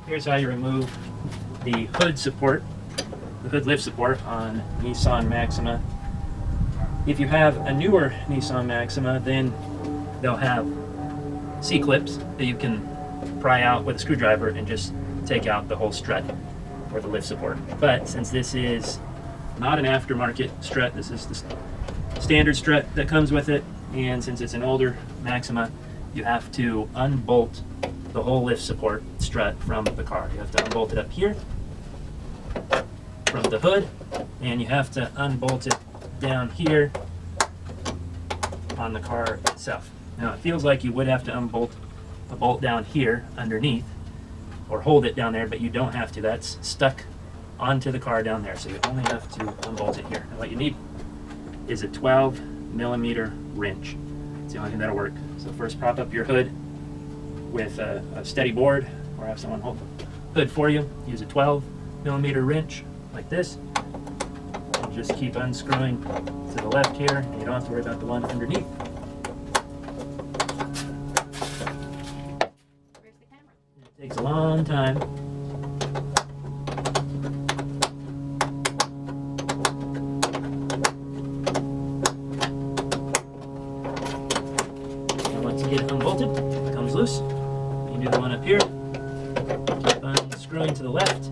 Here's how you remove the hood support, the hood lift support on Nissan Maxima. If you have a newer Nissan Maxima, then they'll have C-clips that you can pry out with a screwdriver and just take out the whole strut or the lift support. But since this is not an aftermarket strut, this is the standard strut that comes with it, and since it's an older Maxima, you have to unbolt the whole lift support strut from the car. You have to unbolt it up here from the hood, and you have to unbolt it down here on the car itself. Now it feels like you would have to unbolt a bolt down here underneath or hold it down there, but you don't have to. That's stuck onto the car down there, so you only have to unbolt it here. And what you need is a 12mm wrench. It's the only thing that'll work. So first prop up your hood with a steady board, or have someone hold the hood for you. Use a 12mm wrench like this. And just keep unscrewing to the left here, and you don't have to worry about the one underneath. Where's the camera? It takes a long time. And once you get it unbolted, it comes loose. You do the one up here. Keep unscrewing to the left.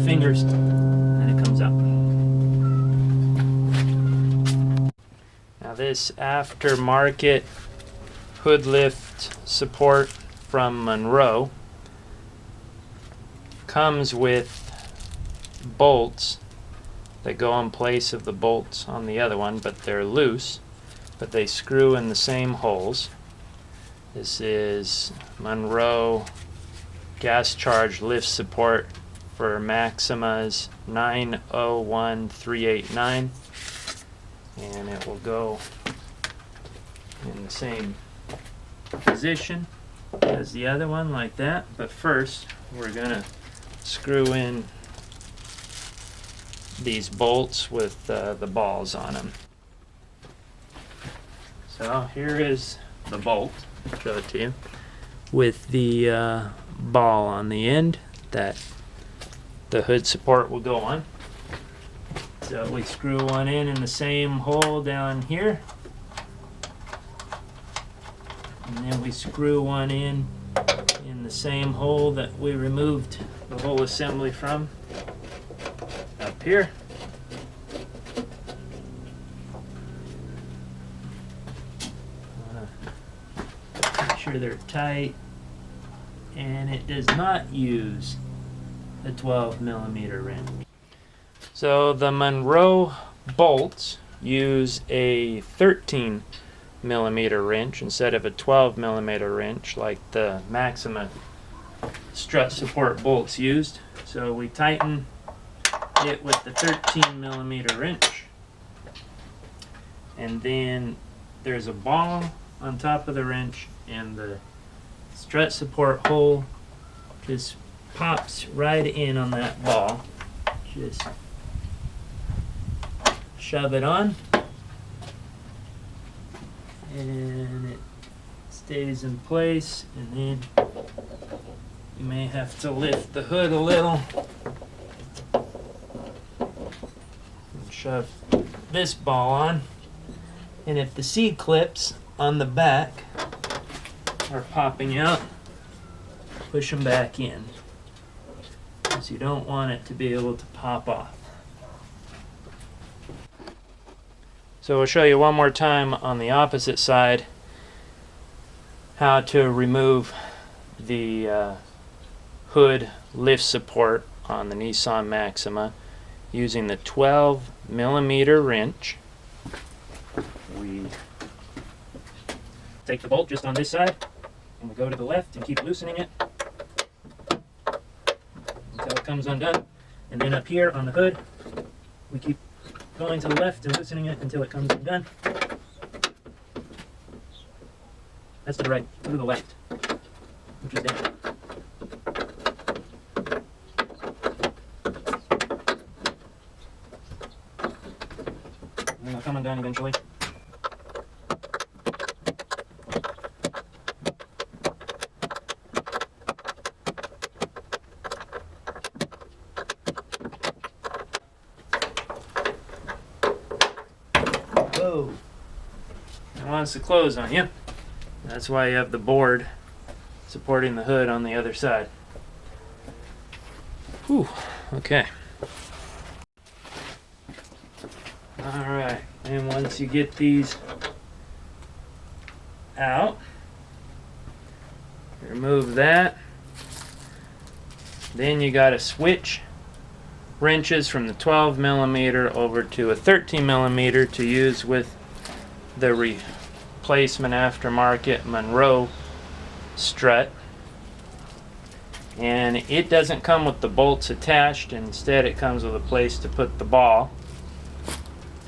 Fingers, and it comes out. Now this aftermarket hood lift support from Monroe comes with bolts that go in place of the bolts on the other one, but they're loose, but they screw in the same holes. This is Monroe gas charge lift support for Maxima's 901389, and it will go in the same position as the other one, like that. But first we're gonna screw in these bolts with the balls on them. So here is the bolt, I'll show it to you, with the ball on the end that the hood support will go on. So we screw one in the same hole down here, and then we screw one in the same hole that we removed the whole assembly from up here. Make sure they're tight, and it does not use a 12mm wrench. So the Monroe bolts use a 13mm wrench instead of a 12mm wrench like the Maxima strut support bolts used. So we tighten it with the 13mm wrench, and then there's a ball on top of the wrench, and the strut support hole just pops right in on that ball. Just shove it on, and it stays in place, and then you may have to lift the hood a little and shove this ball on. And if the C-clips on the back are popping out, push them back in, because you don't want it to be able to pop off. So we'll show you one more time on the opposite side how to remove the hood lift support on the Nissan Maxima using the 12mm wrench. We take the bolt just on this side, and we go to the left and keep loosening it until it comes undone. And then up here on the hood, we keep going to the left and loosening it until it comes undone. That's to the right, to the left, which is down. And it'll come undone eventually. Whoa. It wants to close on you. That's why you have the board supporting the hood on the other side. Whew, okay. Alright, and once you get these out, remove that. Then you got to switch wrenches from the 12mm over to a 13mm to use with the replacement aftermarket Monroe strut. And it doesn't come with the bolts attached, instead it comes with a place to put the ball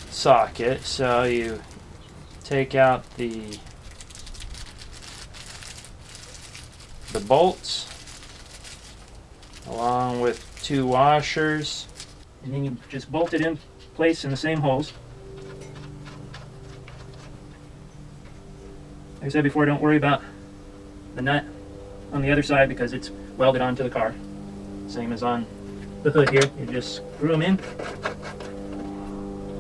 socket. So you take out the bolts along with 2 washers, and then you just bolt it in place in the same holes. Like I said before, don't worry about the nut on the other side because it's welded onto the car. Same as on the hood here. You just screw them in.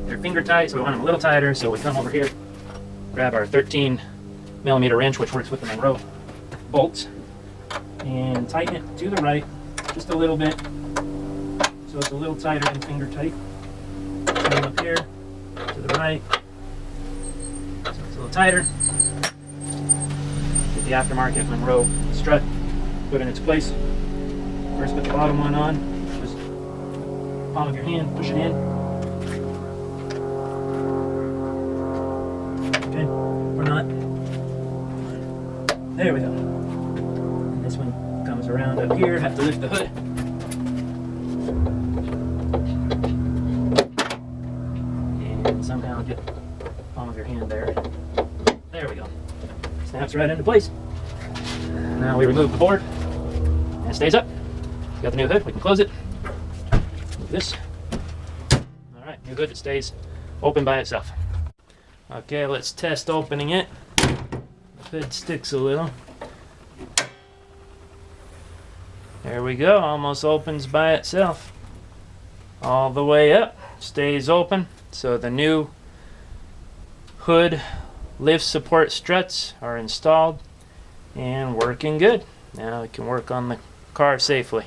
They're finger tight, so we want them a little tighter. So we come over here, grab our 13mm wrench, which works with the Monroe bolts, and tighten it to the right just a little bit, so it's a little tighter than finger tight. Same up here to the right, so it's a little tighter. Get the aftermarket Monroe strut put in its place. First put the bottom one on, just palm of your hand, push it in. Okay, or not. There we go. And this one comes around up here, have to lift the hood. And somehow get the palm of your hand there. There we go. Snaps right into place. Now we remove the board and it stays up. Got the new hood, we can close it. Move this. Alright, new hood, it stays open by itself. Okay, let's test opening it. The hood sticks a little. There we go, almost opens by itself. All the way up, stays open. So the new hood lift support struts are installed and working good. Now we can work on the car safely.